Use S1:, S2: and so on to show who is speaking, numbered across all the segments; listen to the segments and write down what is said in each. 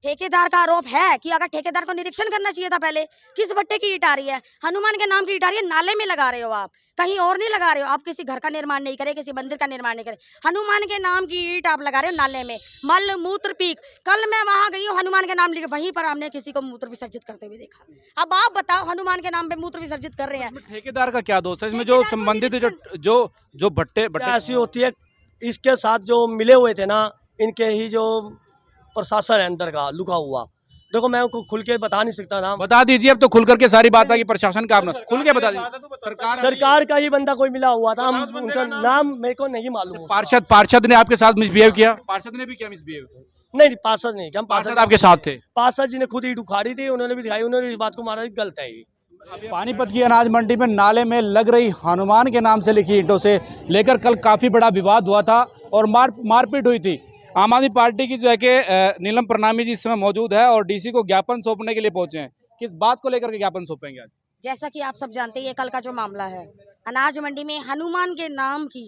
S1: ठेकेदार का आरोप है कि अगर ठेकेदार को निरीक्षण करना चाहिए था पहले, किस भट्टे की ईंट आ रही है, हनुमान के नाम की ईंट आ रही है, नाले में लगा रहे हो आप, कहीं और नहीं लगा रहे हो आप, किसी घर का निर्माण नहीं करे, किसी मंदिर का निर्माण नहीं करे, हनुमान के नाम की ईंट आप लगा रहे हो नाले में, मल मूत्र पीक। कल मैं वहां गई हूँ, हनुमान के नाम लिखे, वहीं पर हमने किसी को मूत्र विसर्जित करते हुए देखा। अब आप बताओ, हनुमान के नाम पे मूत्र विसर्जित कर रहे हैं,
S2: ठेकेदार का क्या दोष है इसमें? जो संबंधित जो भट्टे
S3: ऐसी होती है, इसके साथ जो मिले हुए थे ना, इनके ही जो प्रशासन है अंदर का लुका हुआ, देखो मैं उनको खुल के बता नहीं सकता नाम।
S2: बता दीजिए, अब तो खुल करके सारी बात है कि प्रशासन का आपने खुल के बता दीजिए।
S3: सरकार का ही बंदा कोई मिला हुआ था, हम उनका नाम मेरे को नहीं मालूम।
S2: पार्षद ने आपके साथ मिसबिहेव किया? पार्षद ने भी क्या मिसबिहेव?
S3: नहीं पार्षद नहीं, हम
S2: पार्षद आपके साथ थे?
S3: पार्षद जी ने खुद ईंट उखाड़ी थी, उन्होंने भी दिखाई, उन्होंने इस बात को मारा गलत है।
S2: पानीपत की अनाज मंडी में नाले में लग रही हनुमान के नाम से लिखी ईंटों से लेकर कल काफी बड़ा विवाद हुआ था और मारपीट हुई थी। आम आदमी पार्टी की जो है कि नीलम प्रणामी जी इस समय मौजूद है और डीसी को ज्ञापन सौंपने के लिए पहुंचे हैं। किस बात को लेकर के ज्ञापन सौंपेंगे आज?
S1: जैसा कि आप सब जानते हैं, ये कल का जो मामला है, अनाज मंडी में हनुमान के नाम की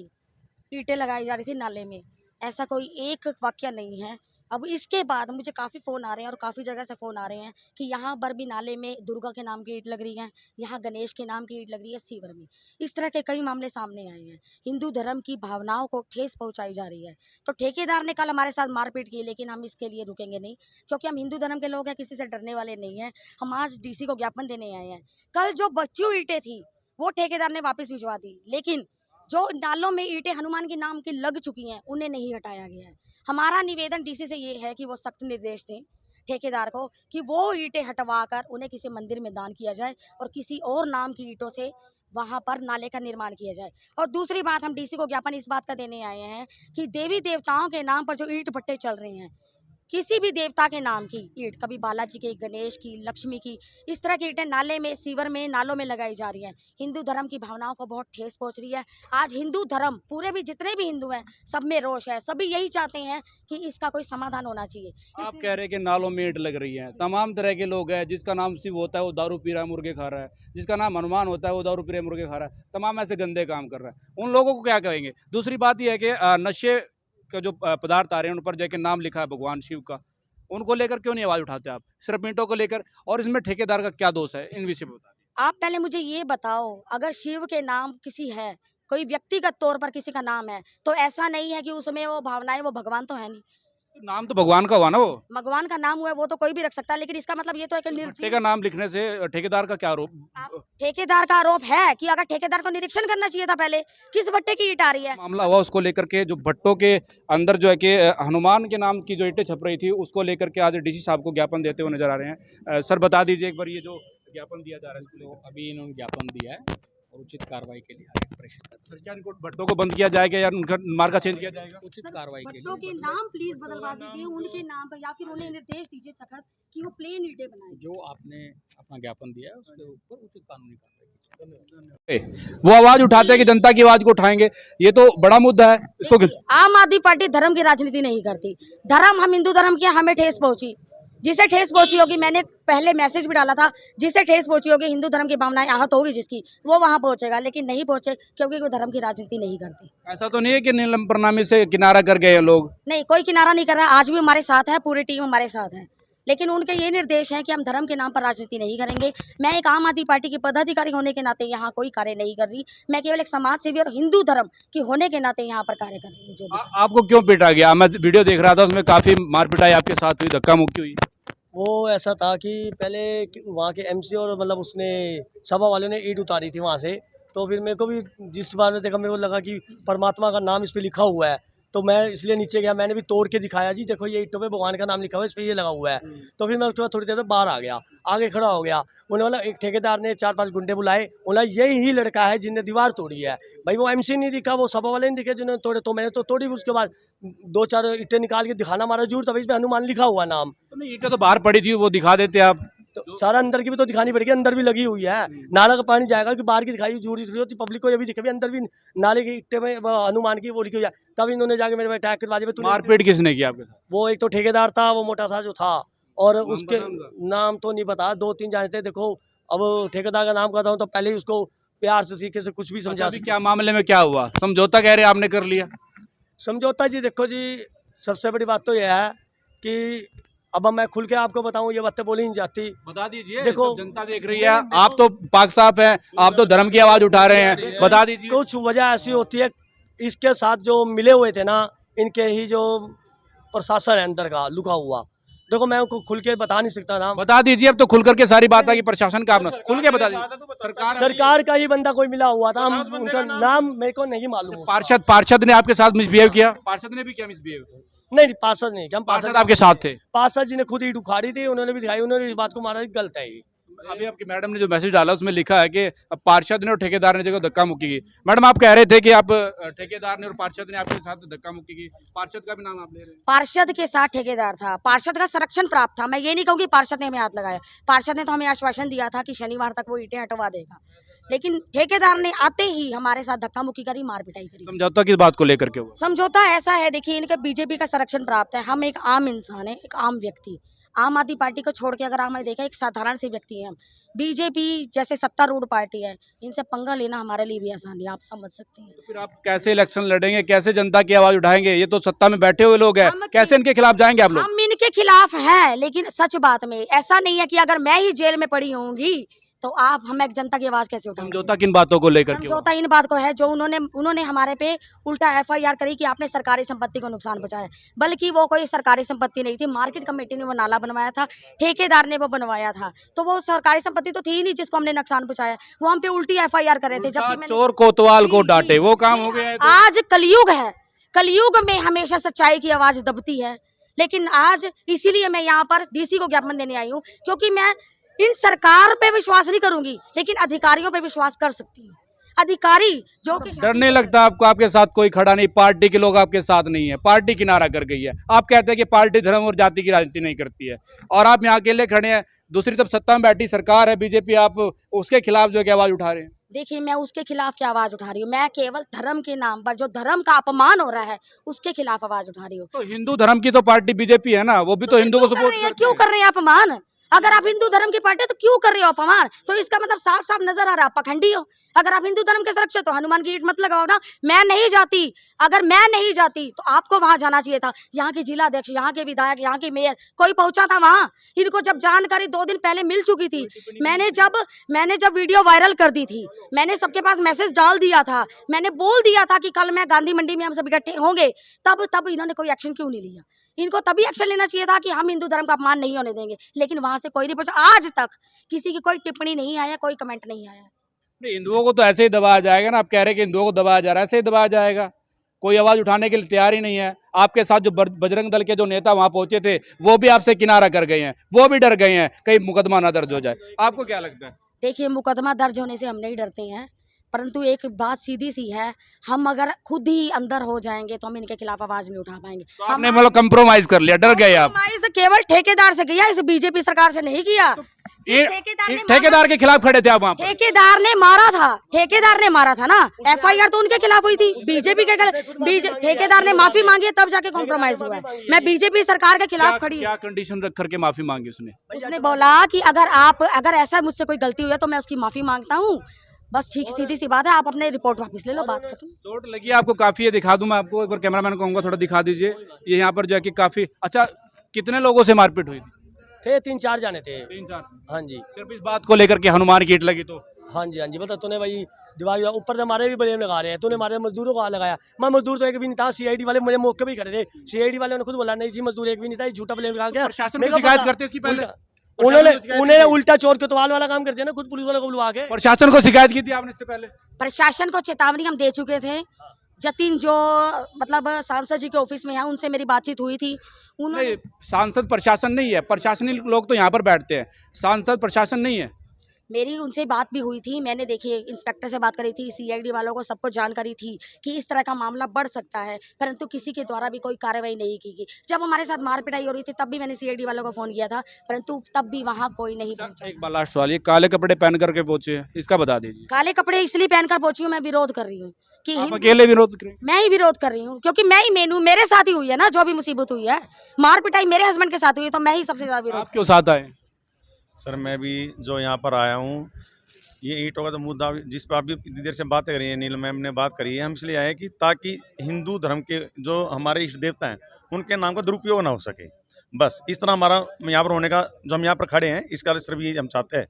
S1: ईंटें लगाई जा रही थी नाले में, ऐसा कोई एक वाक्य नहीं है। अब इसके बाद मुझे काफ़ी फ़ोन आ रहे हैं और काफ़ी जगह से फ़ोन आ रहे हैं कि यहाँ पर भी नाले में दुर्गा के नाम की ईंट लग रही है, यहाँ गणेश के नाम की ईंट लग रही है, सीवर में। इस तरह के कई मामले सामने आए हैं। हिंदू धर्म की भावनाओं को ठेस पहुँचाई जा रही है। तो ठेकेदार ने कल हमारे साथ मारपीट की, लेकिन हम इसके लिए रुकेंगे नहीं, क्योंकि हम हिंदू धर्म के लोग हैं, किसी से डरने वाले नहीं हैं। हम आज डीसी को ज्ञापन देने आए हैं। कल जो बची हुई ईंटें थी वो ठेकेदार ने वापस भिजवा दी, लेकिन जो नालों में ईंटें हनुमान के नाम की लग चुकी हैं उन्हें नहीं हटाया गया है। हमारा निवेदन डीसी से ये है कि वो सख्त निर्देश दें ठेकेदार को कि वो ईंटें हटवाकर उन्हें किसी मंदिर में दान किया जाए और किसी और नाम की ईंटों से वहां पर नाले का निर्माण किया जाए। और दूसरी बात, हम डीसी को ज्ञापन इस बात का देने आए हैं कि देवी देवताओं के नाम पर जो ईंट भट्टे चल रहे हैं, किसी भी देवता के नाम की ईंट, कभी बालाजी की, गणेश की, लक्ष्मी की, इस तरह की ईंटें नाले में, सीवर में, नालों में लगाई जा रही हैं। हिंदू धर्म की भावनाओं को बहुत ठेस पहुंच रही है। आज हिंदू धर्म पूरे भी जितने भी हिंदू हैं सब में रोष है, सभी यही चाहते हैं कि इसका कोई समाधान होना चाहिए।
S2: आप कह रहे हैं कि नालों में ईंट लग रही है, तमाम तरह के लोग हैं, जिसका नाम शिव होता है वो दारू पी रहा है, मुर्गे खा रहा है, जिसका नाम हनुमान होता है वो दारू पी रहा है, मुर्गे खा रहा है, तमाम ऐसे गंदे काम कर रहा है। उन लोगों को क्या कहेंगे? दूसरी बात यह है कि नशे का जो पदार्थ आ रहे हैं उन पर जाके नाम लिखा है भगवान शिव का, उनको लेकर क्यों नहीं आवाज उठाते आप, सिर्फ ईंटों को लेकर? और इसमें ठेकेदार का क्या दोष है, इन विषय में बता दीजिए।
S1: आप पहले मुझे ये बताओ, अगर शिव के नाम किसी है, कोई व्यक्तिगत तौर पर किसी का नाम है, तो ऐसा नहीं है कि उसमें वो भावनाएं, वो भगवान तो है नहीं।
S2: नाम तो भगवान का हुआ ना, वो
S1: भगवान का नाम हुआ है वो तो कोई भी रख सकता है, लेकिन इसका मतलब ये तो है कि
S2: भट्टे का नाम लिखने से ठेकेदार का क्या आरोप?
S1: ठेकेदार का आरोप है कि अगर ठेकेदार को निरीक्षण करना चाहिए था पहले, किस भट्टे की ईंट आ रही है।
S2: मामला हुआ उसको लेकर के, जो भट्टों के अंदर जो है कि हनुमान के नाम की जो ईंटें छप रही थी, उसको लेकर के आज डीसी साहब को ज्ञापन देते हुए नजर आ रहे हैं। सर बता दीजिए एक बार, ये जो ज्ञापन दिया जा रहा है
S4: तो अभी इन्होंने ज्ञापन दिया है और उचित कार्रवाई के लिए आगे प्रेषित
S2: सर, क्या इनको भट्टों को बंद किया जाएगा या उनका मार्का चेंज किया जाएगा?
S4: उचित कार्रवाई के
S1: भट्टों के
S4: लिए
S1: नाम प्लीज बदलवा दीजिए, उनके नाम पर, या फिर उन्हें निर्देश दीजिए सख्त कि वो प्लेन ईंटें बनाए।
S4: जो आपने अपना ज्ञापन दिया है उसके ऊपर उचित कानूनी कार्रवाई की।
S2: वो आवाज उठाते हैं कि जनता की आवाज को उठाएंगे, ये तो बड़ा मुद्दा है। इसको
S1: आम आदमी पार्टी धर्म की राजनीति नहीं करती। धर्म, हम हिंदू धर्म के, हमें ठेस पहुंची, जिसे ठेस पहुंची होगी, मैंने पहले मैसेज भी डाला था, जिसे ठेस पहुंची होगी, हिंदू धर्म की भावनाएं आहत होगी जिसकी, वो वहां पहुंचेगा, लेकिन नहीं पहुंचे क्योंकि वो धर्म की राजनीति नहीं करती।
S2: ऐसा तो नहीं है कि नीलम प्रणामी से किनारा कर गए लोग?
S1: नहीं, कोई किनारा नहीं कर रहा है, आज भी हमारे साथ है, पूरी टीम हमारे साथ है, लेकिन उनके ये निर्देश हैं कि हम धर्म के नाम पर राजनीति नहीं करेंगे। मैं एक आम आदमी पार्टी की पदाधिकारी होने के नाते यहाँ कोई कार्य नहीं कर रही, मैं केवल एक समाज सेवी और हिंदू धर्म की होने के नाते यहाँ पर कार्य कर रही हूँ।
S2: आपको क्यों पीटा गया? मैं वीडियो देख रहा था, उसमें काफी मारपिटाई आपके साथ हुई, धक्का मुक्की हुई।
S3: वो ऐसा था कि पहले वहाँ के एमसी और मतलब उसने सभा वालों ने ईंट उतारी थी वहाँ से, तो फिर मेरे को भी जिस बार में देखा मेरे को लगा कि परमात्मा का नाम इस पर लिखा हुआ है, तो मैं इसलिए नीचे गया, मैंने भी तोड़ के दिखाया, जी देखो ये ईंटों पे भगवान का नाम लिखा हुआ है, इस पर ये लगा हुआ है। तो फिर मैं थोड़ी देर में बाहर आ गया, आगे खड़ा हो गया, उन्हें बोला, एक ठेकेदार ने 4-5 गुंडे बुलाए, बोला यही ही लड़का है जिसने दीवार तोड़ी है। भाई वो एमसी नहीं दिखा, वो सभा वाले नहीं दिखे जिन्होंने तोड़े, तो मैंने तो तोड़ी। उसके बाद 2-4 ईंटें निकाल के दिखाना हमारा जरूर था, इसमें हनुमान लिखा हुआ नाम।
S2: तो नहीं, ईंटें तो बाहर पड़ी थी, वो दिखा देते आप।
S3: तो सारा अंदर की भी तो दिखानी पड़ेगी, अंदर भी लगी हुई है, नाला का पानी जाएगा कि बाहर की दिखाई जरूरी होती, पब्लिक को ये भी दिखे भी अंदर भी नाले की ईंटें में हनुमान की वो लिखी हुई है। तब इन्होंने जाके मेरे भाई अटैक करवा दिया।
S2: मारपीट किसने किया आपके साथ?
S3: वो एक तो ठेकेदार था, वो मोटा सा जो था, और उसके नाम तो नहीं पता, 2-3 जाने थे। देखो अब ठेकेदार का नाम कहता हूँ तो पहले ही उसको प्यार से तरीके से कुछ भी समझा।
S2: अभी क्या मामले में क्या हुआ? समझौता कह रहे आपने कर लिया?
S3: समझौता जी देखो जी, सबसे बड़ी बात तो यह है कि अब मैं खुल के आपको बताऊं, ये बातें बोली नहीं जाती।
S2: बता दीजिए,
S3: देखो,
S2: सब जनता देख रही है, आप तो पाक साफ हैं, आप तो धर्म की आवाज उठा रहे हैं, बता दीजिए।
S3: कुछ वजह ऐसी होती है, इसके साथ जो मिले हुए थे ना, इनके ही जो प्रशासन है अंदर का लुका हुआ, देखो मैं उनको खुल के बता नहीं सकता ना।
S2: बता दीजिए, अब तो खुल करके सारी बात है कि प्रशासन का अपना खुल के बता दीजिए।
S3: सरकार का ही बंदा कोई मिला हुआ था, हम उनका नाम मेरे को नहीं मालूम।
S2: पार्षद ने आपके साथ मिसबिहेव किया? पार्षद ने भी क्या मिसबिहेव?
S3: नहीं, पार्षद नहीं, हम
S2: पार्षद आपके साथ थे?
S3: पार्षद जी ने खुद ईंट उखाड़ी थी, उन्होंने भी दिखाई, उन्होंने इस बात को माना गलत है ये।
S2: अभी आपकी मैडम ने जो मैसेज डाला उसमें लिखा है कि पार्षद ने और ठेकेदार ने जगह धक्का मुक्की की। मैडम आप कह रहे थे कि आप ठेकेदार ने और पार्षद ने आपके साथ धक्का मुक्की की, पार्षद का भी नाम आप ले रहे हैं?
S1: पार्षद के साथ ठेकेदार था, पार्षद का संरक्षण प्राप्त था। मैं ये नहीं कहूँगी पार्षद ने हमें हाथ लगाया, पार्षद ने तो हमें आश्वासन दिया था कि शनिवार तक वो ईंटें हटवा देगा, लेकिन ठेकेदार ने आते ही हमारे साथ धक्का मुक्की करी, मार पिटाई करी।
S2: समझौता किस बात को लेकर के हुआ?
S1: समझौता ऐसा है, देखिए इनके बीजेपी का संरक्षण प्राप्त है, हम एक आम इंसान है, एक आम व्यक्ति, आम आदमी पार्टी को छोड़ के अगर हमने देखा एक साधारण से व्यक्ति है हम। बीजेपी जैसे सत्तारूढ़ पार्टी है, इनसे पंगा लेना हमारे लिए भी आसान है, आप समझ सकते हैं।
S2: तो फिर आप कैसे इलेक्शन लड़ेंगे, कैसे जनता की आवाज उठाएंगे? ये तो सत्ता में बैठे हुए लोग हैं, कैसे इनके खिलाफ जाएंगे आप लोग?
S1: हम इनके खिलाफ हैं, लेकिन सच बात में ऐसा नहीं है कि अगर मैं ही जेल में पड़ी होंगी तो आप हम एक जनता की आवाज कैसे उठाएंगे?
S2: समझौता किन बातों को लेकर के हुआ?
S1: समझौता इन बात को है जो उन्होंने हमारे पे उल्टा एफआईआर करी कि आपने सरकारी संपत्ति को नुकसान पहुंचाया, बल्कि वो कोई सरकारी संपत्ति नहीं थी, मार्केट कमेटी ने वो नाला बनवाया था, ठेकेदार ने वो बनवाया था, तो वो सरकारी संपत्ति तो थी ही नहीं जिसको हमने नुकसान पहुंचाया। वो हम पे उल्टी एफआईआर कर रहे थे, जबकि
S2: चोर कोतवाल को डांटे, वो काम हो गया है।
S1: आज कलयुग है, कलयुग में हमेशा सच्चाई की आवाज दबती है, लेकिन आज इसीलिए मैं यहाँ पर डीसी को ज्ञापन देने आई हूँ, क्योंकि मैं इन सरकार पे विश्वास नहीं करूंगी, लेकिन अधिकारियों पे विश्वास कर सकती हूँ। अधिकारी जो कि
S2: डर नहीं लगता आपको? आपके साथ कोई खड़ा नहीं, पार्टी के लोग आपके साथ नहीं है, पार्टी किनारा कर गई है। आप कहते हैं कि पार्टी धर्म और जाति की राजनीति नहीं करती है, और आप यहाँ अकेले खड़े हैं, दूसरी तरफ सत्ता में बैठी सरकार है बीजेपी, आप उसके खिलाफ जो है आवाज उठा रहे हैं।
S1: देखिए, मैं उसके खिलाफ क्या आवाज उठा रही हूँ, मैं केवल धर्म के नाम पर जो धर्म का अपमान हो रहा है उसके खिलाफ आवाज उठा रही हूँ।
S2: तो हिंदू धर्म की तो पार्टी बीजेपी है ना, वो भी तो हिंदू को सपोर्ट करती है।
S1: क्यों कर रहे हैं अपमान? अगर आप हिंदू धर्म की पार्टी तो क्यों कर रहे हो अपमान? तो इसका मतलब साफ साफ नजर आ रहा है पखंडी हो। अगर आप हिंदू धर्म के संरक्षक तो हनुमान की ईंट मत लगाओ ना। मैं नहीं जाती, अगर मैं नहीं जाती तो आपको वहां जाना चाहिए था। यहाँ के जिला अध्यक्ष, यहाँ के विधायक, यहाँ के मेयर, कोई पहुंचा था वहां? इनको जब जानकारी 2 दिन पहले मिल चुकी थी, मैंने जब वीडियो वायरल कर दी थी, मैंने सबके पास मैसेज डाल दिया था, मैंने बोल दिया था कि कल मैं गांधी मंडी में हम सब इकट्ठे होंगे, तब इन्होंने कोई एक्शन क्यों नहीं लिया? इनको तभी एक्शन लेना चाहिए था कि हम हिंदू धर्म का अपमान नहीं होने देंगे, लेकिन वहां से कोई नहीं पहुंचा। आज तक किसी की कोई टिप्पणी नहीं आया, कोई कमेंट नहीं आया।
S2: हिंदुओं को तो ऐसे ही दबाया जाएगा ना, आप कह रहे हैं कि हिंदुओं को दबाया जा रहा है, ऐसे ही दबाया जाएगा। कोई आवाज उठाने के लिए तैयार ही नहीं है। आपके साथ जो बजरंग दल के जो नेता वहां पहुंचे थे वो भी आपसे किनारा कर गए हैं, वो भी डर गए हैं कहीं मुकदमा ना दर्ज हो जाए। आपको क्या लगता है?
S1: देखिए, मुकदमा दर्ज होने से हम नहीं डरते हैं, परंतु एक बात सीधी सी है, हम अगर खुद ही अंदर हो जाएंगे तो हम इनके खिलाफ आवाज नहीं उठा पाएंगे।
S2: तो आपने मतलब कंप्रोमाइज कर लिया, डर गए आप?
S1: केवल ठेकेदार से किया, इस बीजेपी सरकार से नहीं किया।
S2: ठेकेदार के खिलाफ खड़े थे आप वहाँ पर?
S1: ठेकेदार ने मारा था ना, एफआईआर तो उनके खिलाफ हुई थी, बीजेपी के ठेकेदार ने माफी मांगी है तब जाके कॉम्प्रोमाइज हुआ है। मैं बीजेपी सरकार के खिलाफ खड़ी हूँ।
S2: क्या कंडीशन रख करके माफी मांगी
S1: उसने बोला कि अगर ऐसा मुझसे कोई गलती हुई है तो मैं उसकी माफी मांगता हूँ, बस ठीक सीधी सी बात है, आप अपने रिपोर्ट वापस ले लो, बात खत्म।
S2: चोट लगी आपको काफी है, दिखा दूं मैं आपको, एक बार कैमरामैन को कहूंगा थोड़ा दिखा दीजिए। ये यहाँ पर जो है कि काफी अच्छा, कितने लोगों से मारपीट हुई थी?
S3: थे 3-4 जाने थे।
S2: 3-4?
S3: हाँ जी।
S2: सिर्फ इस बात को लेकर के हनुमान की ईंट लगी तो?
S3: हाँ जी, बता तूने भाई दिवाली ऊपर से हमारे भी ब्लेम लगा रहे हैं, तूने हमारे मजदूरों को लगाया। मैं मजदूर तो एक भी नहीं था, सीआईडी वाले मुझे मौके भी खड़े थे, सीआईडी वाले ने खुद बोला नहीं जी मजदूर एक भी नहीं था, झूठा ब्लेम लगा गया।
S2: प्रशासन को शिकायत करते इसकी पहले?
S3: उन्होंने उल्टा चोर कोतवाल वाला काम कर दिया ना, खुद पुलिस वाले को बुलवा के।
S2: प्रशासन को शिकायत की थी आपने इससे पहले?
S1: प्रशासन को चेतावनी हम दे चुके थे। जतिन जो मतलब सांसद जी के ऑफिस में है, उनसे मेरी बातचीत हुई थी।
S2: नहीं, सांसद प्रशासन नहीं है, प्रशासनिक लोग तो यहाँ पर बैठते हैं, सांसद प्रशासन नहीं है।
S1: मेरी उनसे बात भी हुई थी, मैंने देखिए इंस्पेक्टर से बात करी थी, सीआईडी वालों को सबको जानकारी थी कि इस तरह का मामला बढ़ सकता है, परंतु किसी के द्वारा भी कोई कार्रवाई नहीं की गई। जब हमारे साथ मार पिटाई हो रही थी तब भी मैंने सीआईडी वालों को फोन किया था, परंतु तब भी वहाँ कोई नहीं पहुंचा।
S2: एक बार लास्ट सवाल, ये काले कपड़े पहन करके पहुंचे हैं, इसका बता दीजिए।
S1: काले कपड़े इसलिए पहनकर पहुंची हूँ, मैं विरोध कर रही हूँ कि
S2: आप अकेले विरोध करें?
S1: मैं ही विरोध कर रही हूँ, क्योंकि मैं ही मेनू मेरे साथ ही हुई है ना, जो भी मुसीबत हुई है, मार पिटाई मेरे हस्बैंड के साथ हुई है, तो मैं ही सबसे ज्यादा विरोध।
S2: आप क्यों साथ आए?
S5: सर मैं भी जो यहाँ पर आया हूँ, ये ईंटों का तो मुद्दा जिस पर अभी इतनी देर से बातें करी है, नीलम मैम ने बात करी है, हम इसलिए आए कि ताकि हिंदू धर्म के जो हमारे इष्ट देवता हैं उनके नाम का दुरुपयोग ना हो सके। बस इस तरह हमारा यहाँ पर होने का, जो हम यहाँ पर खड़े हैं, इसका सिर्फ ये हम चाहते हैं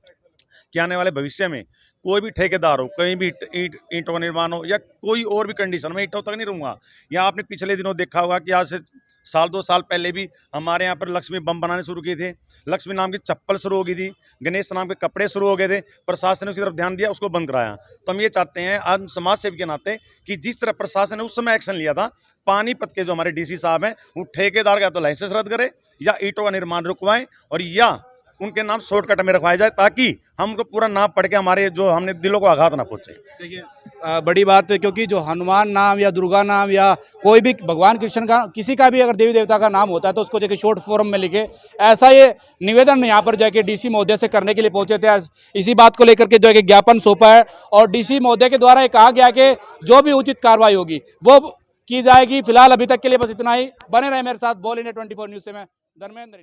S5: कि आने वाले भविष्य में कोई भी ठेकेदार हो, कहीं भी ईंटों का निर्माण हो या कोई और भी कंडीशन में, ईंटों तक नहीं रहूँगा। या आपने पिछले दिनों देखा होगा कि आज से साल 2 साल पहले भी हमारे यहाँ पर लक्ष्मी बम बनाने शुरू किए थे, लक्ष्मी नाम की चप्पल शुरू हो गई थी, गणेश नाम के कपड़े शुरू हो गए थे, प्रशासन ने उसकी तरफ ध्यान दिया, उसको बंद कराया। तो हम ये चाहते हैं आज समाज सेवी के नाते कि जिस तरह प्रशासन ने उस समय एक्शन लिया था, पानीपत के जो हमारे डीसी साहब हैं वो ठेकेदार का तो लाइसेंस रद्द करे या ईंटों का निर्माण रुकवाएं और या उनके नाम शॉर्टकट में रखवाया जाए, ताकि हमको पूरा नाम पढ़ के हमारे जो हमने दिलों को आघात ना पहुंचे।
S2: देखिए बड़ी बात है, क्योंकि जो हनुमान नाम या दुर्गा नाम या कोई भी भगवान कृष्ण का किसी का भी अगर देवी देवता का नाम होता है तो उसको देखिए शॉर्ट फॉर्म में लिखे। ऐसा ये निवेदन यहाँ पर जाके डीसी महोदय से करने के लिए पहुंचे थे। आज इसी बात को लेकर के जो है ज्ञापन सौंपा है और डीसी महोदय के द्वारा ये कहा गया कि जो भी उचित कार्रवाई होगी वो की जाएगी। फिलहाल अभी तक के लिए बस इतना ही। बने रहे मेरे साथ, बोल इंडिया 24 न्यूज़ से मैं धर्मेंद्र।